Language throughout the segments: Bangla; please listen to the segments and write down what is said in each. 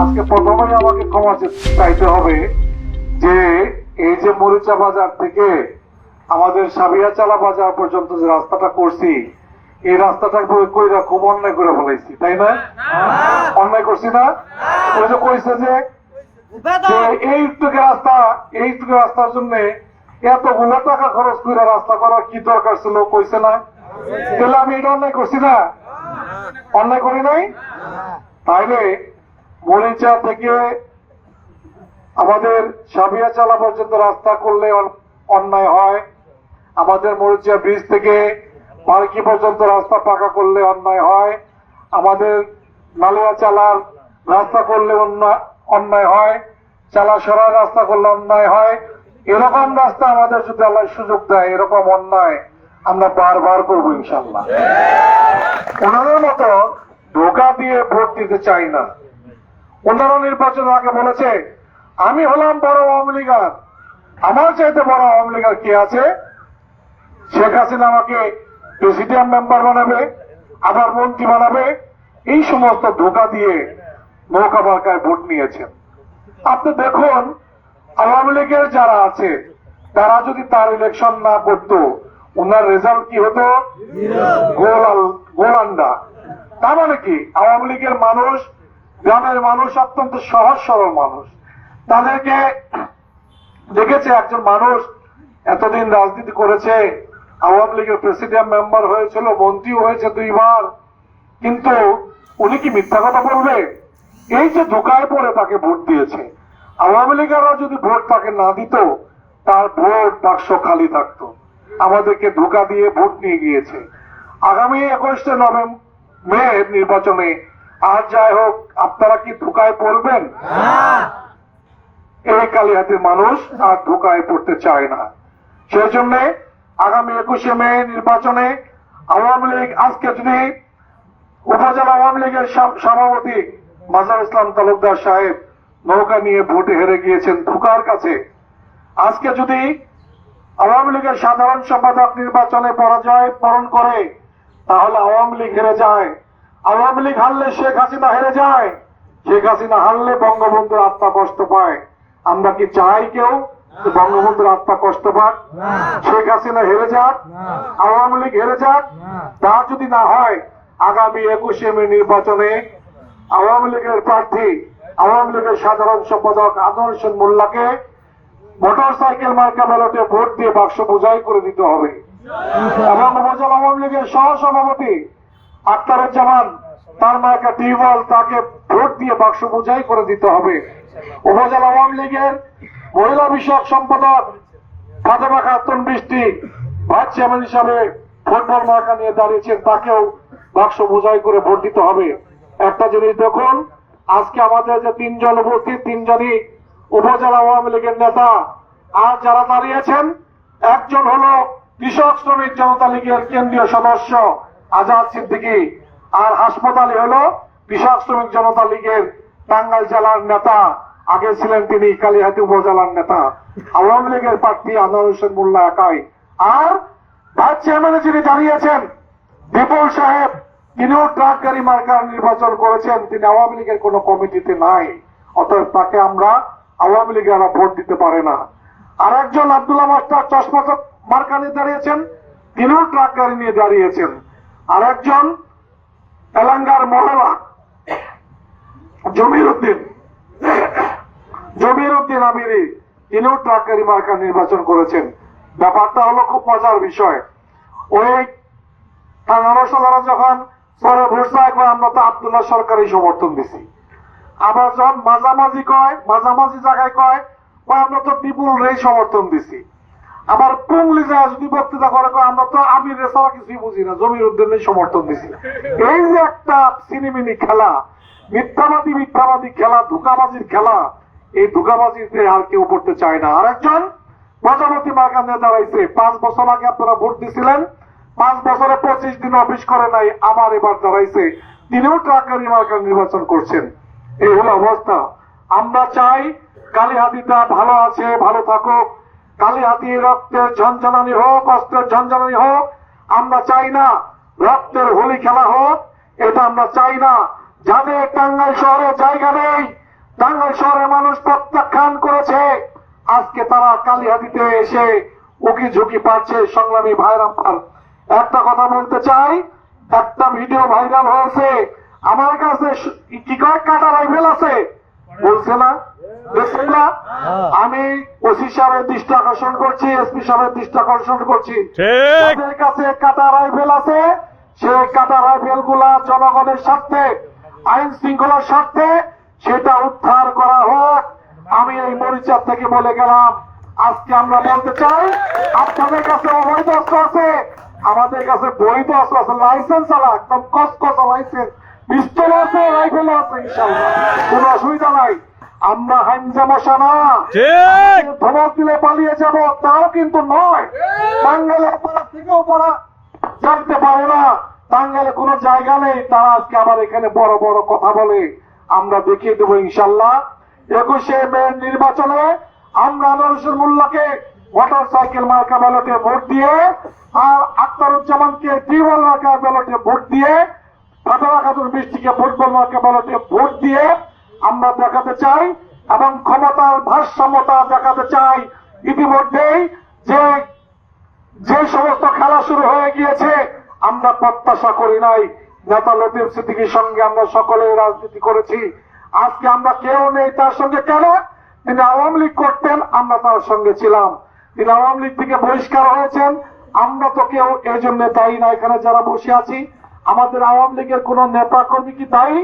আজকে প্রথমেই আমাকে ক্ষমা চাইতে হবে যে এই যে মরিচা বাজার থেকে আমাদের সাবিয়াচালা বাজার পর্যন্ত যে রাস্তাটা করছি, এই রাস্তাটা কইরা খুব অন্যায় করে ফেলাইছি, তাই না? অন্যায় করছি না? ওই যে কইছে যে এইটুকু রাস্তার জন্য এতগুলো টাকা খরচ করে রাস্তা করার কি দরকার ছিল, কইছে না? তাহলে আমি এটা অন্যায় করছি না? অন্যায় করি নাই? তাইলে মরিচা থেকে আমাদের সাবিয়াচালা পর্যন্ত রাস্তা করলে অন্যায় হয়, আমাদের মরিচা ব্রিজ থেকে পার্কি পর্যন্ত রাস্তা পাকা করলে অন্যায় হয়, আমাদের নালিয়াচালার রাস্তা করলে অন্যায় হয়, চালাসরার রাস্তা করলে অন্যায় হয়। এরকম রাস্তা আমাদের যদি আল্লাহ সুযোগ দেয়, এরকম অন্যায় আমরা বারবার করবো ইনশাল্লাহ। ওনাদের মতো ধোকা দিয়ে ভোট দিতে চাই না। অন্যান্য নির্বাচনের আগে বলেছে আমি হলাম বড় আওয়ামী লীগার, আমার চাইতে বড় আওয়ামী লীগার কে আছে? শেখ হাসিনা আমাকে প্রেসিডেন্ট মেম্বার বানাবে, আবার মন্ত্রী বানাবে, এই সমস্ত ধোকা দিয়ে নৌকা মার্কায় ভোট নিয়েছেন। আপনি দেখুন আওয়ামী লীগের যারা আছে তারা যদি তার ইলেকশন না করতো, ওনার রেজাল্ট কি হতো? গোল আন্ডা। তার মানে কি, আওয়ামী লীগের মানুষ, গ্রামের মানুষ অত্যন্ত সহজ সরল মানুষ, তাদেরকে দেখেছে একজন মানুষ এতদিন রাজনীতি করেছে, আওয়ামী লীগের প্রেসিডেন্ট মেম্বার হয়েছিল, মন্ত্রীও হয়েছে 2 বার, কিন্তু উনি কি মিথ্যা কথা বলবে? এই যে ধোকায় পড়ে তাকে ভোট দিয়েছে। আওয়ামী লীগেরা যদি ভোট তাকে না দিত, তার ভোট বাক্স খালি থাকতো। আমাদেরকে ধোকা দিয়ে ভোট নিয়ে গিয়েছে। আগামী 21 মে নির্বাচনে আর যাই হোক, আপনারা কি ধোকায় পড়বেন? এই কালিহাতির মানুষ আর ধোকায় পড়তে চায় না। সেই জন্য আগামী 21 মে নির্বাচনে আওয়ামী লীগ, আজকে যদি উপজেলা আওয়ামী লীগের সভাপতি মাজার ইসলাম তালুকদার সাহেব নৌকা নিয়ে ভোটে হেরে গিয়েছেন ধোকার কাছে, আজকে যদি আওয়ামী লীগের সাধারণ সম্পাদক নির্বাচনে পরাজয় বরণ করে, তাহলে আওয়ামী লীগ হেরে যায়। আওয়ামী লীগ হারলে শেখ হাসিনা হেরে যায়, শেখ হাসিনা হারলে বঙ্গবন্ধুর আত্মা কষ্ট পায়। আমরা কি চাই কেউ বঙ্গবন্ধুর আত্মা কষ্ট পাক? শেখ হাসিনা হেরে যাক, আওয়ামী লীগ হেরে যাক। তা যদি না হয়, আগামী 21 মে নির্বাচনে আওয়ামী লীগের প্রার্থী, আওয়ামী লীগের সাধারণ সম্পাদক আনোয়ার হোসেন মোল্লাকে মোটরসাইকেল মার্কা ব্যালটে ভোট দিয়ে বাক্স বোঝাই করে দিতে হবে। এবং উপজেলা আওয়ামী লীগের সহসভাপতি আখতারুজ্জামান, তার মার্কা টিউবওয়েল, তাকে ভোট দিয়ে বাক্স বোঝাই করে দিতে হবে। উপজেলা আওয়ামী লীগের মহিলা বিষয়ক সম্পাদক ফাতেমা খাতুন বৃষ্টি ভাইস চেয়ারম্যান হিসাবে ফুটবল মার্কা নিয়ে দাঁড়িয়েছেন, তাকেও বাক্স বোঝাই করে ভোট দিতে হবে। একটা জিনিস দেখুন, আজকে আমাদের যে 3 জন উপস্থিত, 3 জনই উপজেলা আওয়ামী লীগের নেতা। আর যারা দাঁড়িয়েছেন, একজন হলো কৃষক শ্রমিক জনতা লীগের কেন্দ্রীয় সদস্য আজাদ সিদ্দিকী, আর হাসপাতালে হলো কৃষক শ্রমিক জনতা লীগের টাঙ্গাইল জেলার নেতা, আগে ছিলেন তিনি কালিহাতী উপজেলার নেতা। আওয়ামী লীগের প্রার্থী আনোয়ার হোসেন মোল্লা একাই। আর ভাইস চেয়ারম্যানে যিনি দাঁড়িয়েছেন বিপুল সাহেব, তিনিও ট্রাক গাড়ি মার্কার নির্বাচন করেছেন, তিনি আওয়ামী লীগের কোন কমিটিতে নাই, অতএব তাকে আমরা আওয়ামী লীগেরা ভোট দিতে পারে না। আর একজন আব্দুল্লাহ মাস্টার চশমা মার্কা নিয়ে দাঁড়িয়েছেন, তিনিও ট্রাক গাড়ি নিয়ে দাঁড়িয়েছেন। আর একজন এলাঙ্গার মহলা জমির উদ্দিন আমিরি, তিনিও ট্রাক গাড়ি মার্কা নির্বাচন করেছেন। ব্যাপারটা হলো খুব মজার বিষয়। ওই থানারা যখন পরে ভোটসায় কয় আমরা তো আব্দুল্লাহ সরকারই সমর্থন দিছি, আবার যখন মাঝামাঝি জায়গায় কয় আমরা তো বিপুল রেই সমর্থন দিছি, আবার পুংলি যায় যদি বক্তৃতা করে কয় আমরা তো আমির রেসারা কিছুই বুঝি না, জমির উদ্দিনের সমর্থন দিছি। এই যে একটা সিনেমিনি খেলা, মিথ্যাবাদী খেলা, ধোঁকাবাজির খেলা, এই ধোঁকাবাজিতে আর কেউ পড়তে চায় না। আরেকজন প্রজাপতি মার্কা নিয়ে দাঁড়াইছে, 5 বছর আগে আপনারা ভোট দিছিলেন, 5 বছরে 25 দিন অফিস করে নাই, আবার এবার দাঁড়াইছে, তিনিও ট্রাক গাড়ি মার্কা নির্বাচন করছেন। এই হলো অবস্থা। আমরা চাই কালিহাতিটা ভালো আছে, ভালো থাকুক, কালিহাতি রক্তের ঝনঝনানি হোক, অস্ত্রের ঝনঝনানি হোক। আমরা চাই না রক্তের হোলি খেলা হোক, এটা আমরা চাই না। যাদের টাঙ্গাইল শহরে জায়গা নেই, টাঙ্গাইল শহরের মানুষ প্রত্যাখ্যান করেছে। আজকে তারা কালিহাতিতে এসে উকি ঝুঁকি পাচ্ছে। সংগ্রামী ভাইরা, একটা কথা বলতে চাই, একটা ভিডিও ভাইরাল হয়েছে, আমার কাছে কি কয়েক কাটা রাইফেল আছে বলছে না, দেখছেন না? আমি ওসি সাহেবের দৃষ্টি আকর্ষণ করছি, এসপি সাহেবের দৃষ্টি আকর্ষণ করছি, তাদের কাছে কাটা রাইফেল আছে, সেই কাটা রাইফেল গুলা জনগণের স্বার্থে, আইন শৃঙ্খলার স্বার্থে সেটা উদ্ধার করা হোক। আমি এই মরিচার থেকে বলে গেলাম। আজকে আমরা বলতে চাই, আপনাদের কাছে অবৈধ অস্ত্র আছে, আমাদের কাছে বৈধ অস্ত্র আছে, লাইসেন্স আলা, একদম কসকসা লাইসেন্স, পিস্তল আছে, রাইফেল আছে, ইনশাআল্লাহ কোন অসুবিধা নাই। আমরা হাইনজা মশা না, ধমক দিলে পালিয়ে যাব তাও কিন্তু নয়। টাঙ্গাইলের পাড়া থেকেও পড়া জানতে পারে না, টাঙ্গাইলে কোনো জায়গা নেই, তারা আজকে আবার এখানে বড় বড় কথা বলে। আমরা দেখিয়ে দেবো ইনশাল্লাহ। 21শে মে নির্বাচনে আমরা আনোয়ার মোল্লাকে মোটর সাইকেল মার্কা ব্যালটে ভোট দিয়ে আর আখতারুজ্জামানকে টিউবওয়েল মার্কা ব্যালটে ভোট দিয়ে ফাতেমা খাতুন বৃষ্টিকে ফুটবল মার্কা ব্যালটে ভোট দিয়ে আমরা দেখাতে চাই এবং ক্ষমতার ভারসাম্যতা দেখাতে চাই। ইতিমধ্যেই যে সমস্ত খেলা শুরু হয়ে গিয়েছে আমরা প্রত্যাশা করি নাই। নেতা লতিফ সিদ্দিকীর সঙ্গে আমরা সকলে রাজনীতি করেছি, আজকে আমরা কেউ নেই তার সঙ্গে। কেন? তিনি আওয়ামী লীগ করতেন, আমরা তার সঙ্গে ছিলাম। তিনি আওয়ামী লীগ থেকে বহিষ্কার হয়েছেন, আমরা তো কেউ এই জন্য দায়ী না। এখানে যারা বসে আছি আমাদের আওয়ামী লীগের কোন নেতা কর্মী কি দায়ী?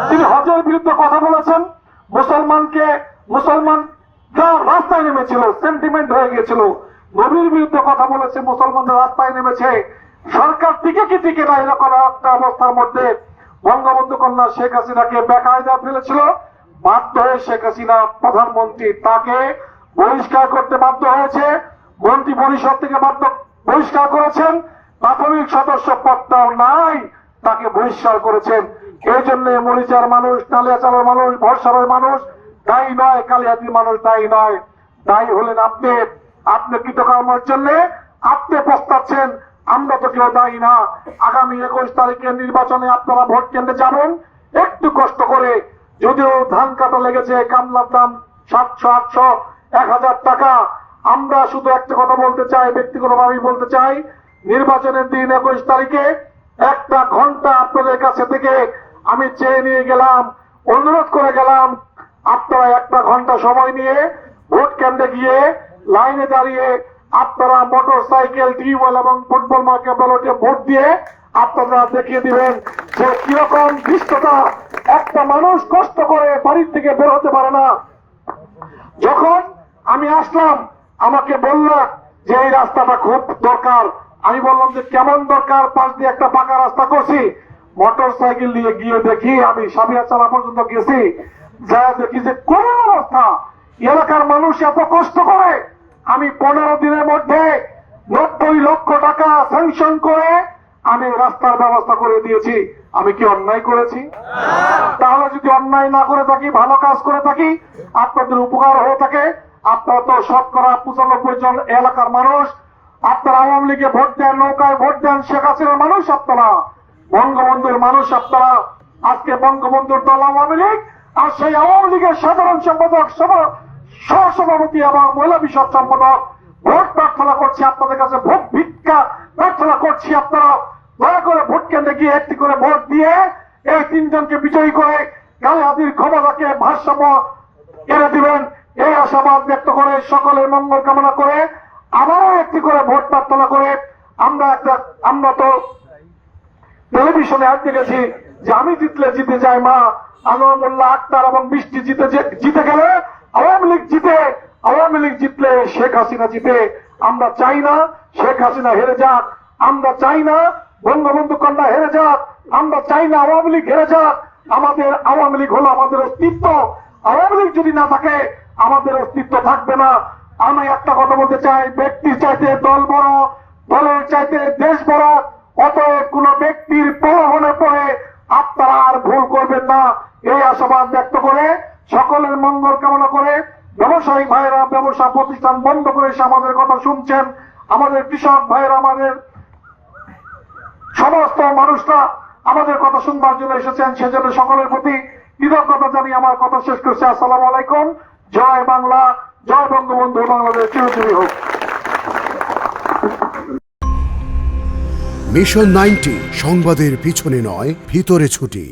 তিনি হজের বিরুদ্ধে কথা বলেছেন, মুসলমান রাস্তায় নেমেছিল, সেন্টিমেন্ট হয়ে গিয়েছিল। নবীর বিরুদ্ধে কথা বলেছে, মুসলমানরা রাস্তায় নেমেছে। সরকার টিকে না, এরকম একটা অবস্থার মধ্যে বঙ্গবন্ধু কন্যা শেখ হাসিনাকে বেকায়দা ফেলেছিল। বাধ্য হয়ে শেখ হাসিনা প্রধানমন্ত্রী, তাকে বহিষ্কার করতে বাধ্য হয়েছে। মন্ত্রী পরিষদ থেকে বহিষ্কার করেছেন, প্রাথমিক সদস্য পদটাও নাই, তাকে বহিষ্কার করেছেন। এই জন্য মরিচার মানুষ, নালিয়াচালের মানুষ, ভরসারের মানুষ দায়ী নয়, কালিহাতির মানুষ দায়ী নয়। দায়ী হলেন আপনি কৃতকর্মের জন্য আপনি পস্তাচ্ছেন, আমরা তো কেউ দায়ী না। আগামী 21 তারিখের নির্বাচনে আপনারা ভোট কেন্দ্রে যাবেন একটু কষ্ট করে। যদিও ধান কাটা লেগেছে, কামলার দাম 700, 800, 1000 টাকা। আমরা শুধু একটা কথা বলতে চাই, ব্যক্তিগতভাবেই বলতে চাই, নির্বাচনের দিন 21 তারিখে একটা ঘন্টা আপনাদের কাছে থেকে আমি চেয়ে নিয়ে গেলাম, অনুরোধ করে গেলাম, আপনারা একটা ঘন্টা সময় নিয়ে ভোট কেন্দ্রে গিয়ে লাইনে দাঁড়িয়ে আপনারা মোটর সাইকেল, টিউবওয়েল এবং ফুটবল মার্কা ব্যালটে ভোট দিয়ে আপনারা দেখিয়ে দিবেন যে কিরকম দৃশ্যটা। একটা মানুষ কষ্ট করে বাড়ির থেকে বের হতে পারে না। যখন আমি আসলাম আমাকে বলল যে এই রাস্তাটা খুব দরকার। আমি বললাম যে কেমন দরকার? পাশ দিয়ে একটা পাকা রাস্তা করছি। মোটর সাইকেল নিয়ে গিয়ে দেখি, আমি সাবিয়াচালা পর্যন্ত গেছি, যা দেখি যে কোন অবস্থা, এলাকার মানুষ এত কষ্ট করে। আমি 15 দিনের মধ্যে 90 লক্ষ টাকা স্যাংশন করে আমি রাস্তার ব্যবস্থা করে দিয়েছি। আমি কি অন্যায় করেছি? তাহলে যদি অন্যায় না করে থাকি, ভালো কাজ করে থাকি, আপনাদের উপকার হয়ে থাকে, আপনারা তো 95% জন এলাকার মানুষ, আপনারা আওয়ামী লীগে ভোট দেন, নৌকায় ভোট দেন, শেখ হাসিনার মানুষ আপনারা, বঙ্গবন্ধুর মানুষ আপনারা। আজকে বঙ্গবন্ধুর দল আওয়ামী লীগ, আর সেই আওয়ামী লীগের সাধারণ সম্পাদক, সহসভাপতি এবং মহিলা বিষয়ক সম্পাদক ভোট প্রার্থনা করছি আপনাদের কাছে, ভোট ভিক্ষা প্রার্থনা করছি। আপনারা দয়া করে ভোট কেন্দ্রে গিয়ে একটি করে ভোট দিয়ে এই 3 জনকে বিজয়ী করে কালিহাতির ক্ষমতাকে ভারসাম্য এনে দিবেন, এই আশাবাদ ব্যক্ত করে সকলের মঙ্গল কামনা করে আবারও একটি করে ভোট প্রার্থনা করে আমরা তো টেলিভিশনে আজ দেখেছি যে আমি জিতলে জিতে যায় মা, আনোয়ার মোল্লা, আক্তার এবং বৃষ্টি জিতে গেলে আওয়ামী লীগ জিতে, আওয়ামী লীগ জিতলে শেখ হাসিনা জিতে। আমরা চাই না শেখ হাসিনা হেরে যাক, আমরা চাই না বঙ্গবন্ধু কন্যা হেরে যাক, আমরা চাই না আওয়ামী লীগ হেরে যাক। আমাদের আওয়ামী লীগ হলো আমাদের অস্তিত্ব। আওয়ামী লীগ যদি না থাকে আমাদের অস্তিত্ব থাকবে না। আমি একটা কথা বলতে চাই, ব্যক্তির চাইতে দল বড়, দলের চাইতে দেশ বড়। অতএব কোন ব্যক্তির প্রলোভনে পড়ে আপনারা আর ভুল করবেন না, এই আশাবাদ ব্যক্ত করে সকলের মঙ্গল কামনা করে ব্যবসায়িক ভাইয়েরা ব্যবসা প্রতিষ্ঠান বন্ধ করে এসে আমাদের কথা শুনছেন, আমাদের কৃষক ভাইয়েরা, আমাদের সমস্ত মানুষরা আমাদের কথা শুনবার জন্য এসেছেন, সেজন্য সকলের প্রতি কৃতজ্ঞতা জানিয়ে আমার কথা শেষ করছি। আসসালামু আলাইকুম। জয় বাংলা, জয় বঙ্গবন্ধু, বাংলাদেশ চিরজীবী হোক। মিশন 90 সংবাদের পিছনে নয়, ভিতরে ছুটি।